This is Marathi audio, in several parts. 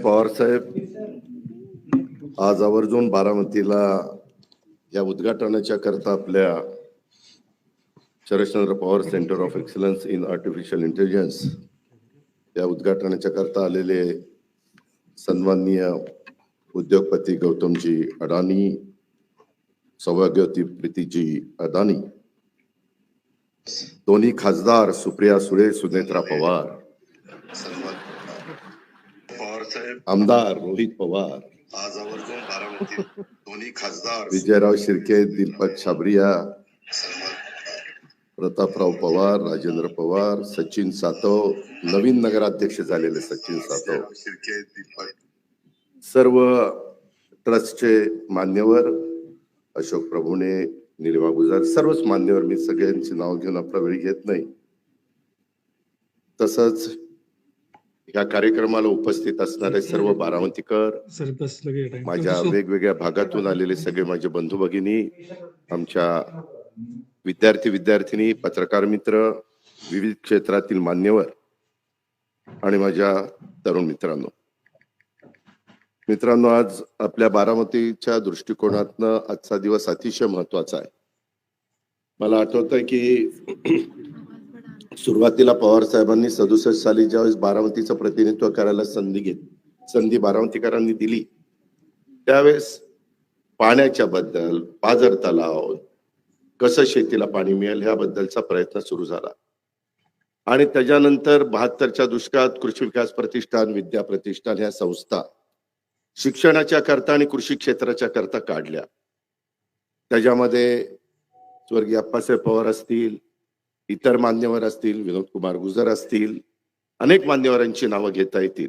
पवार साहेब, आज आवर्जून बारामतीला या उद्घाटनाच्या करता आपल्या Sharadchandra Pawar centre of excellence in artificial intelligence या उद्घाटनाच्या करता आलेले सन्माननीय उद्योगपती गौतमजी अडानी, सौभाग्यवती प्रीतीजी अडानी, दोन्ही खासदार सुप्रिया सुळे, सुनेत्रा पवार, आमदार रोहित पवार, आज आवर्जून बारामती दोन्ही खासदार विजयराव शिर्के, दीपक छाबरिया, प्रतापराव पवार, राजेंद्र पवार, सचिन सातव, नवीन नगराध्यक्ष झालेले सचिन सातव, शिर्के, दीपक, सर्व ट्रस्टचे मान्यवर, अशोक प्रभुणे, निलिमा गुजर, सर्वच मान्यवर, मी सगळ्यांची नाव घेऊन आपला वेळ घेत नाही. तसंच या कार्यक्रमाला उपस्थित असणारे सर्व बारामतीकर, माझ्या वेगवेगळ्या भागातून आलेले सगळे माझे बंधू भगिनी, आमच्या विद्यार्थी विद्यार्थिनी, पत्रकार मित्र, विविध क्षेत्रातील मान्यवर आणि माझ्या तरुण मित्रांनो, आज आपल्या बारामतीच्या दृष्टिकोनातनं आजचा दिवस अतिशय महत्वाचा आहे. मला आठवतंय की सुरुवातीला पवार साहेबांनी 67 साली ज्यावेळेस बारामतीचं प्रतिनिधित्व करायला संधी बारामतीकरांनी दिली, त्यावेळेस पाण्याच्या बद्दल, पाझर तलाव, कसं शेतीला पाणी मिळेल ह्याबद्दलचा प्रयत्न सुरू झाला. आणि त्याच्यानंतर 72च्या दुष्काळात कृषी विकास प्रतिष्ठान, विद्या प्रतिष्ठान ह्या संस्था शिक्षणाच्या करता आणि कृषी क्षेत्राच्या करता काढल्या. त्याच्यामध्ये स्वर्गीय अप्पासाहेब पवार असतील, इतर मान्यवर असतील, विनोद कुमार गुजर असतील, अनेक मान्यवरांची नावं घेता येतील.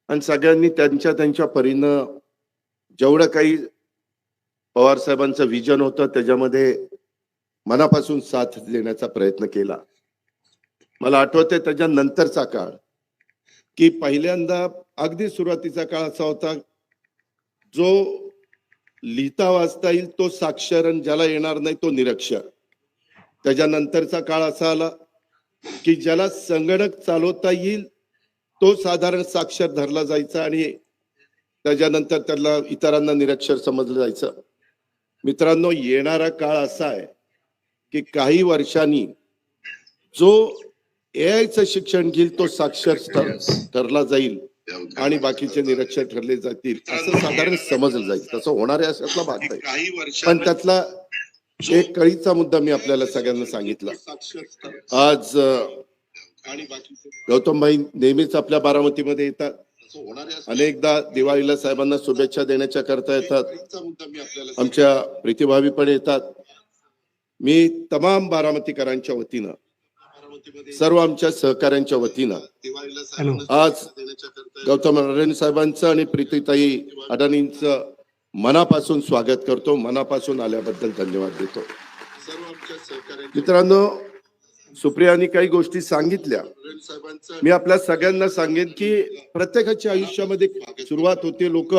आणि सगळ्यांनी त्यांच्या परीनं जेवढं काही पवार साहेबांचं विजन होतं त्याच्यामध्ये मनापासून साथ देण्याचा प्रयत्न केला. मला आठवतंय त्याच्यानंतरचा काळ की पहिल्यांदा अगदी सुरुवातीचा काळ असा होता, जो लिहिता वाचता येईल तो साक्षर आणि ज्याला येणार नाही तो निरक्षर. त्याच्यानंतरचा काळ असा आला की ज्याला संगणक चालवता येईल तो साधारण साक्षर धरला जायचा आणि त्याच्यानंतर त्याला इतरांना निरक्षर समजलं जायचं. मित्रांनो, येणारा काळ असा आहे की काही वर्षांनी जो एआयचं शिक्षण घेईल तो साक्षर ठरला जाईल आणि बाकीचे निरक्षर ठरले जातील, असं साधारण समजलं जाईल. तसं होणार आहे अशातला भाग आहे. पण त्यातला एक कळीचा मुद्दा मी आपल्याला सगळ्यांना सांगितला. आज गौतमभाई नेहमीच आपल्या बारामतीमध्ये येतात, अनेकदा दिवाळीला साहेबांना शुभेच्छा देण्याच्या करता येतात, आमच्या प्रीतीभावी पण येतात. मी तमाम बारामतीकरांच्या वतीनं, सर्व आमच्या सहकाऱ्यांच्या वतीनं आज गौतम अडानी साहेबांचं आणि प्रीतीताई अडानींचं मनापासून स्वागत करतो, मनापासून आल्याबद्दल धन्यवाद देतो. मित्रांनो, सुप्रियानी काही गोष्टी सांगितल्या. मी आपल्या सगळ्यांना सांगेन की प्रत्येकाच्या आयुष्यामध्ये सुरुवात होते. लोक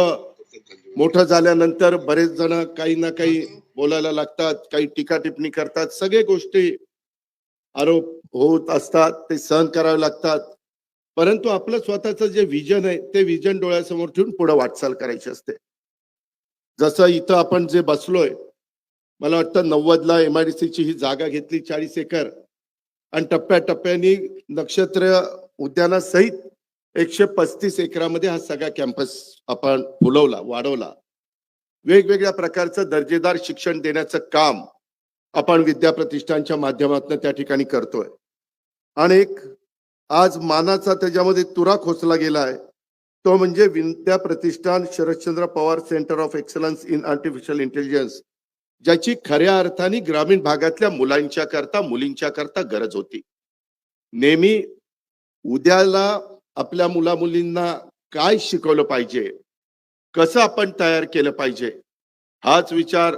मोठं झाल्यानंतर बरेच जण काही ना काही बोलायला लागतात, काही टीका टिप्पणी करतात, सगळे गोष्टी आरोप होत असतात, ते सहन करावे लागतात. परंतु आपलं स्वतःचं जे विजन आहे ते विजन डोळ्यासमोर ठेवून पुढे वाटचाल करायची असते. जसं इथं आपण जे बसलोय, मला वाटतं 90ला MIDCची ही जागा घेतली 40 एकर आणि टप्प्याटप्प्याने नक्षत्र उद्यानासहित 135 एकरामध्ये हा सगळा कॅम्पस आपण फुलवला, वाढवला. वेगवेगळ्या प्रकारचं दर्जेदार शिक्षण देण्याचं काम आपण विद्या प्रतिष्ठानच्या माध्यमातून त्या ठिकाणी करतोय. आणि एक आज मानाचा त्याच्यामध्ये तुरा खोचला गेलाय, तो म्हणजे Vidya Pratishthan Sharadchandra Pawar centre of excellence in artificial intelligence, ज्याची खऱ्या अर्थाने ग्रामीण भागातल्या मुलांच्या करता, मुलींच्या करता गरज होती. नेहमी उद्याला आपल्या मुला मुलींना काय शिकवलं पाहिजे, कसं आपण तयार केलं पाहिजे, हाच विचार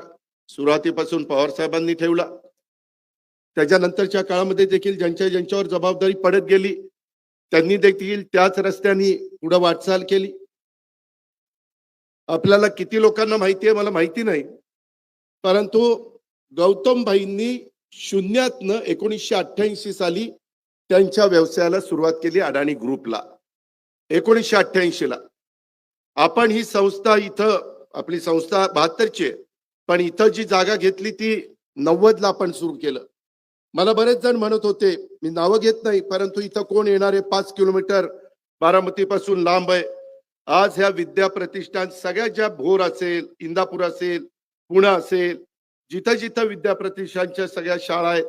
सुरुवातीपासून पवार साहेबांनी ठेवला. त्याच्यानंतरच्या काळामध्ये देखील ज्यांच्यावर जबाबदारी पडत गेली त्यांनी देखील त्याच रस्त्याने पुढे वाटचाल केली. आपल्याला किती लोकांना माहिती आहे मला माहिती नाही, परंतु गौतमभाईंनी शून्यातनं 1988 साली त्यांच्या व्यवसायाला सुरुवात केली अडाणी ग्रुपला. 1988 ला आपण ही संस्था इथं आपली संस्था 72ची आहे, पण इथं जी जागा घेतली ती 90ला आपण सुरू केलं. मला बरेच जण म्हणत होते, मी नावं घेत नाही, परंतु इथं कोण येणार आहे, 5 किलोमीटर बारामतीपासून लांब आहे. आज ह्या विद्या प्रतिष्ठान सगळ्या ज्या भोर असेल, इंदापूर असेल, पुणे असेल, जिथं जिथं विद्या प्रतिष्ठानच्या सगळ्या शाळा आहेत,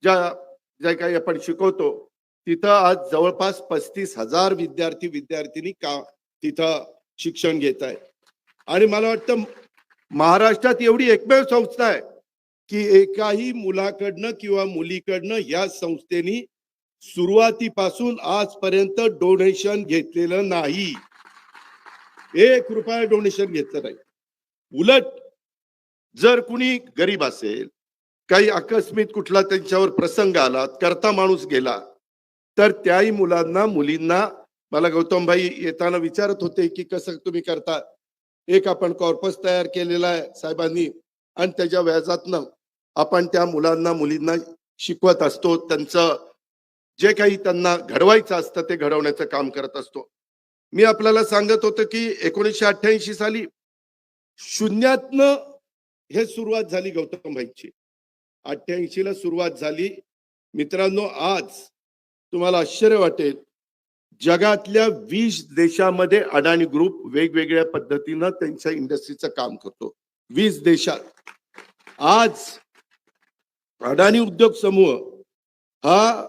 ज्या ज्या काही आपण शिकवतो, तिथं आज जवळपास 35,000 विद्यार्थी विद्यार्थिनी का तिथं शिक्षण घेत आहेत. आणि मला वाटतं महाराष्ट्रात एवढी एकमेव संस्था आहे की एकाही मुलाकडनं किंवा मुलीकडनं या संस्थेनी सुरुवातीपासून आजपर्यंत डोनेशन घेतलेलं नाही. 1 रुपया डोनेशन घेतलं नाही. उलट जर कुणी गरीब असेल, काही आकस्मिक कुठला त्यांच्यावर प्रसंग आला, करता माणूस गेला, तर त्याही मुलांना मुलींना मला गौतम भाई येताना विचारत होते की कसं तुम्ही करता. एक आपण कॉर्पस तयार केलेला आहे साहेबांनी आणि त्याच्या व्याजातनं आपण त्या मुलांना मुलींना शिकवत असतो. त्यांचं जे काही त्यांना घडवायचं असतं ते घडवण्याचं काम करत असतो. मी आपल्याला सांगत होतो की 1988 साली शून्यातनं हे सुरुवात झाली गौतम भाईची. 88 ला सुरुवात झाली. मित्रांनो, आज तुम्हाला आश्चर्य वाटेल, जगातल्या 20 देशामध्ये अडाणी ग्रुप वेगवेगळ्या पद्धतीनं त्यांच्या इंडस्ट्रीचं काम करतो. 20 देशात आज अडाणी उद्योग समूह हा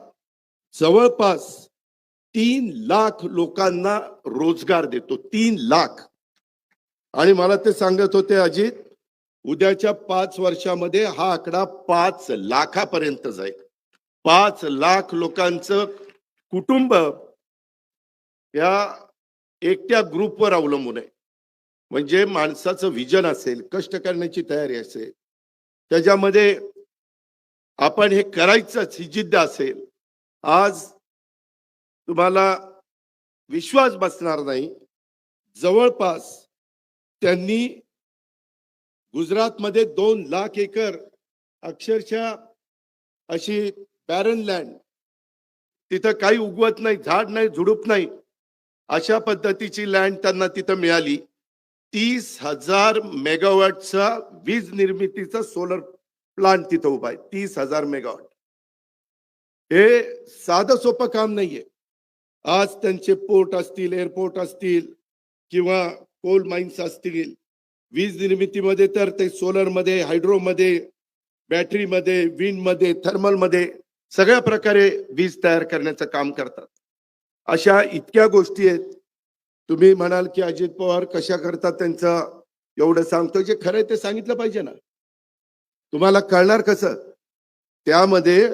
जवळपास 3 लाख लोकांना रोजगार देतो. 3 लाख. आणि मला ते सांगत होते, अजित, उद्याच्या 5 वर्षामध्ये हा आकडा 5 लाखापर्यंत जाईल. 5 लाख लोकांचं कुटुंब या एकट्या ग्रुपवर अवलंबून आहे. म्हणजे माणसाचं विजन असेल, कष्ट करण्याची तयारी असेल, त्याच्यामध्ये आपण हे करायचंच ही जिद्द असेल, आज तुम्हाला विश्वास बसणार नाही, जवळपास त्यांनी गुजरातमध्ये 2 लाख एकर अक्षरशः अशी बॅरन लँड, तिथं काही उगवत नाही, झाड नाही, झुडूप नाही, अशा पद्धतीची लँड त्यांना तिथं मिळाली. 30,000 मेगावॉटचा वीज निर्मितीचा सोलर प्लांट तिथं उभा आहे. 30,000 मेगावॉट. हे साधं सोपं काम नाहीये. आज त्यांचे पोर्ट असतील, एअरपोर्ट असतील किंवा कोल माइन्स असतील, वीज निर्मितीमध्ये तर ते सोलरमध्ये, हायड्रोमध्ये, बॅटरीमध्ये, विंडमध्ये, थर्मलमध्ये सगळ्या प्रकारे वीज तयार करण्याचं काम करतात. अशा इतक्या गोष्टी आहेत. तुम्ही म्हणाल की अजित पवार कशा करतात, त्यांचं एवढं सांगतो, जे खरं ते सांगितलं पाहिजे ना. तुम्हाला कळणार कसं? त्यामध्ये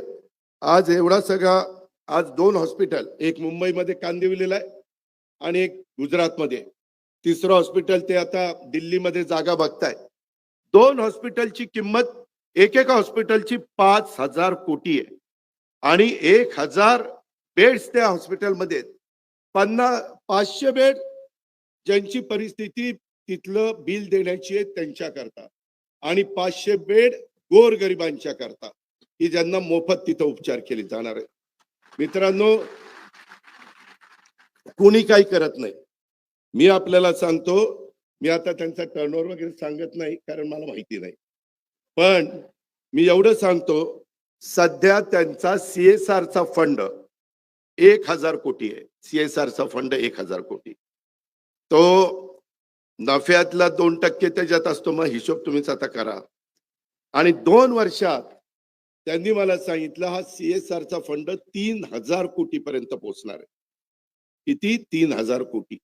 आज एवढा सगळा, आज 2 हॉस्पिटल, एक मुंबईमध्ये कांदिवलीला आहे आणि एक गुजरातमध्ये, तिसरं हॉस्पिटल ते आता दिल्लीमध्ये जागा बघताय. 2 हॉस्पिटलची किंमत एकेका हॉस्पिटलची 5,000 कोटी आहे आणि 1,000 बेड्स त्या हॉस्पिटलमध्ये. 500 बेड ज्यांची परिस्थिती तिथलं बिल देण्याची आहे त्यांच्या करता, आणि 500 बेड गोरगरिबांच्या करता, की ज्यांना मोफत तिथं उपचार केले जाणार आहे. मित्रांनो, कोणी काही करत नाही. मी आपल्याला सांगतो, मी आता त्यांचा टर्नओव्हर वगैरे सांगत नाही कारण मला माहिती नाही, पण मी एवढं सांगतो, सध्या त्यांचा CSRचा फंड 1,000 कोटी आहे. CSRचा फंड 1,000 कोटी. तो नफ्यातला 2% त्याच्यात असतो. मग हिशोब तुम्हीच आता करा. आणि 2 वर्षात त्यांनी मला सांगितलं हा CSRचा फंड 3,000 कोटी पर्यंत पोहोचणार आहे. किती? 3,000 कोटी.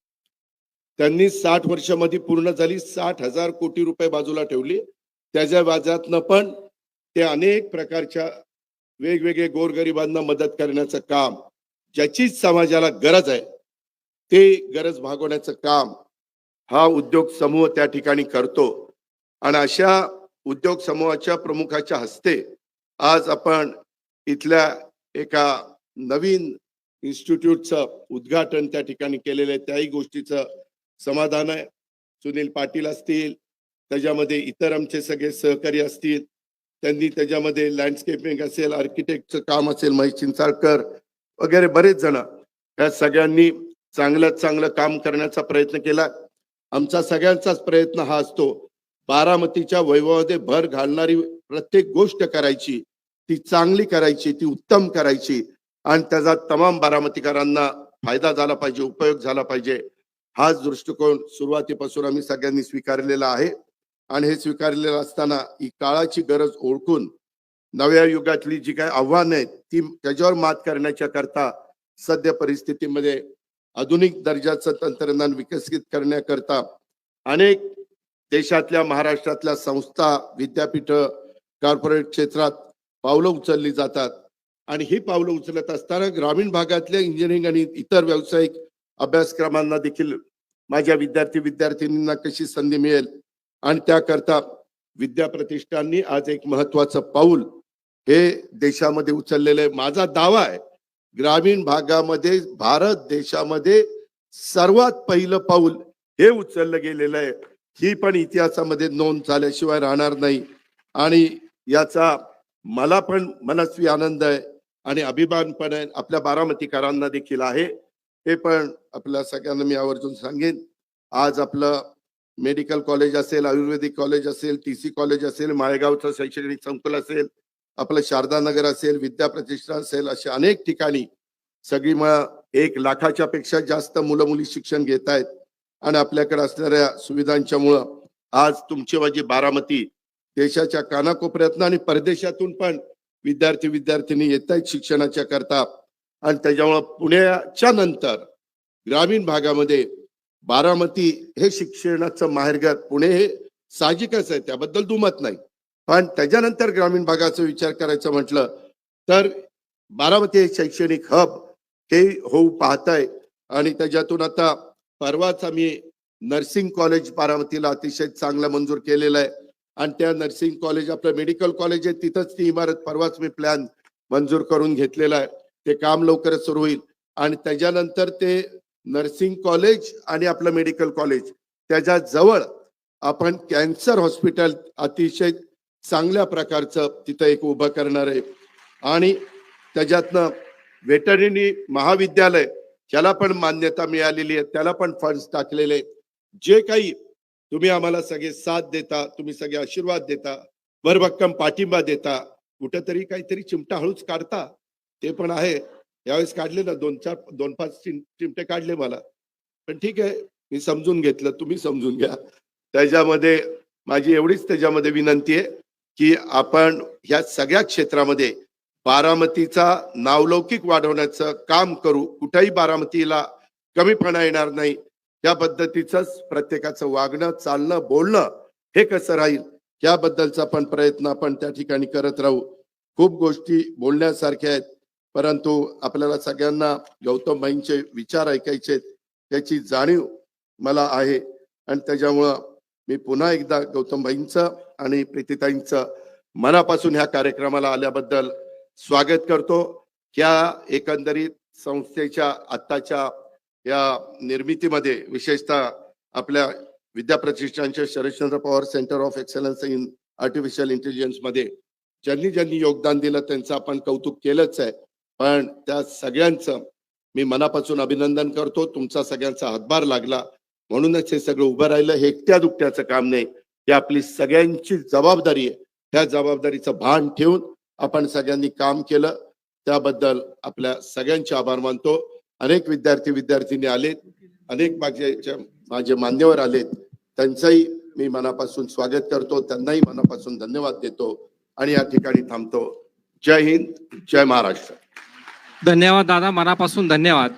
त्यांनी 60 वर्षामध्ये पूर्ण झाली. 60,000 कोटी रुपये बाजूला ठेवली. त्याच्या व्याजातनं पण ते अनेक प्रकारच्या वेगवेगळे गोरगरिबांना मदत करण्याचं काम, ज्याची समाजाला गरज आहे ते गरज भागवण्याचं काम हा उद्योग समूह त्या ठिकाणी करतो. आणि अशा उद्योग समूहाच्या प्रमुखाच्या हस्ते आज आपण इथल्या एका नवीन इन्स्टिट्यूटचं उद्घाटन त्या ठिकाणी केलेलं आहे. त्याही गोष्टीचं समाधान आहे. सुनील पाटील असतील, त्याच्यामध्ये इतर आमचे सगळे सहकारी असतील, त्यांनी त्याच्यामध्ये लँडस्केपिंग असेल, आर्किटेक्टचं काम असेल, महेश चिंचाळकर वगैरे बरेच जण, या सगळ्यांनी चांगलं काम करण्याचा प्रयत्न केला. आमचा सगळ्यांचाच प्रयत्न हा असतो, बारामतीच्या वैभवामध्ये भर घालणारी प्रत्येक गोष्ट करायची, ती चांगली करायची, ती उत्तम करायची आणि त्याचा तमाम बारामतीकरांना फायदा झाला पाहिजे, उपयोग झाला पाहिजे. हाच दृष्टिकोन सुरुवातीपासून आम्ही सगळ्यांनी स्वीकारलेला आहे. आणि हे स्वीकारलेलं असताना ही काळाची गरज ओळखून नव्या युगातली जी काही आव्हानं आहेत ती त्याच्यावर मात करण्याच्या करता सध्या परिस्थितीमध्ये आधुनिक दर्जाचं तंत्रज्ञान विकसित करण्याकरता अनेक देशातल्या महाराष्ट्रातल्या संस्था, विद्यापीठ, कॉर्पोरेट क्षेत्रात पावलं उचलली जातात. आणि ही पावलं उचलत असताना ग्रामीण भागातल्या इंजिनिअरिंग आणि इतर व्यावसायिक अभ्यासक्रमांना देखील माझ्या विद्यार्थींना कशी संधी मिळेल आणि त्याकरता विद्या प्रतिष्ठाननी आज एक महत्वाचं पाऊल हे देशामध्ये उचललेलं आहे. माझा दावा आहे, ग्रामीण भागामध्ये भारत देशामध्ये सर्वात पहिलं पाऊल हे उचललं गेलेलं आहे. ही पण इतिहासामध्ये नोंद झाल्याशिवाय राहणार नाही आणि याचा मला पण मनस्वी आनंद आहे आणि अभिमान पण आहे, आपल्या बारामतीकरांना देखील आहे. हे पण आपल्या सगळ्यांना मी आवर्जून सांगेन. आज आपलं मेडिकल कॉलेज असेल, आयुर्वेदिक कॉलेज असेल, TC कॉलेज असेल, माळेगावचं शैक्षणिक संकुल असेल, आपलं शारदा नगर असेल, विद्या प्रतिष्ठान असेल, अशा अनेक ठिकाणी सगळी 1 लाखाच्या पेक्षा जास्त मुलं मुली शिक्षण घेत आहेत. आणि आपल्याकडे असणाऱ्या सुविधांच्यामुळं आज तुमची माझी बारामती देशाच्या कानाकोपऱ्यातून आणि परदेशातून पण विद्यार्थी येत आहेत शिक्षणाच्या करता. आणि त्याच्यामुळं पुण्याच्या नंतर ग्रामीण भागामध्ये बारामती हे शिक्षणाचं माहेरघर, पुणे हे साहजिकच आहे, त्याबद्दल दुमत नाही. पण त्याच्यानंतर ग्रामीण भागाचा विचार करायचं म्हटलं तर बारामती हे शैक्षणिक हब हे होऊ पाहत आहे. आणि त्याच्यातून आता परवाच आम्ही नर्सिंग कॉलेज बारामतीला अतिशय चांगलं मंजूर केलेलं आहे. आणि त्या नर्सिंग कॉलेज आपलं मेडिकल कॉलेज आहे, तिथंच ती इमारत परवाच मी प्लॅन मंजूर करून घेतलेला आहे. ते काम लवकरच सुरू होईल. आणि त्याच्यानंतर ते नर्सिंग कॉलेज आणि आपलं मेडिकल कॉलेज त्याच्या जवळ आपण कॅन्सर हॉस्पिटल अतिशय चांगल्या प्रकारचं तिथं एक उभं करणार आहे. आणि त्याच्यातनं वेटरनरी महाविद्यालय त्याला पण मान्यता मिळालेली आहे, त्याला पण फंड्स टाकलेले. जे काही तुम्ही आम्हाला सगळे साथ देता, तुम्ही सगळे आशीर्वाद देता, भरभक्कम पाठिंबा देता, कुठंतरी काहीतरी चिमटा हळूच काढता, ते पण आहे. यावेळेस काढले ना 2-5 चिमटे काढले मला, पण ठीक आहे, मी समजून घेतलं, तुम्ही समजून घ्या. त्याच्यामध्ये माझी एवढीच त्याच्यामध्ये विनंती आहे की आपण ह्या सगळ्या क्षेत्रामध्ये बारामतीचा नावलौकिक वाढवण्याचं काम करू. कुठेही बारामतीला कमीपणा येणार नाही, त्या पद्धतीचंच प्रत्येकाचं वागणं, चालणं, बोलणं हे कसं राहील याबद्दलचा पण प्रयत्न आपण त्या ठिकाणी करत राहू. खूप गोष्टी बोलण्यासारख्या आहेत, परंतु आपल्याला सगळ्यांना गौतम भाईंचे विचार ऐकायचे, त्याची जाणीव मला आहे. आणि त्याच्यामुळं मी पुन्हा एकदा गौतम भाईंचं आणि प्रीतीताईंचं मनापासून ह्या कार्यक्रमाला आल्याबद्दल स्वागत करतो. या एकंदरीत संस्थेच्या आत्ताच्या या निर्मितीमध्ये विशेषतः आपल्या विद्या प्रतिष्ठानच्या Sharadchandra Pawar centre of excellence in artificial intelligence मध्ये ज्यांनी योगदान दिलं त्यांचं आपण कौतुक केलंच आहे. पण त्या सगळ्यांचं मी मनापासून अभिनंदन करतो. तुमचा सगळ्यांचा हातभार लागला म्हणूनच हे सगळं उभं राहिलं. हे एकट्या दुकट्याचं काम नाही, हे आपली सगळ्यांची जबाबदारी आहे. त्या जबाबदारीचं भान ठेवून आपण सगळ्यांनी काम केलं, त्याबद्दल आपल्या सगळ्यांचे आभार मानतो. अनेक विद्यार्थी आलेत, अनेक माझे मान्यवर आलेत, त्यांचंही मी मनापासून स्वागत करतो, त्यांनाही मनापासून धन्यवाद देतो आणि या ठिकाणी थांबतो. जय हिंद, जय महाराष्ट्र. धन्यवाद दादा, मनापासून धन्यवाद.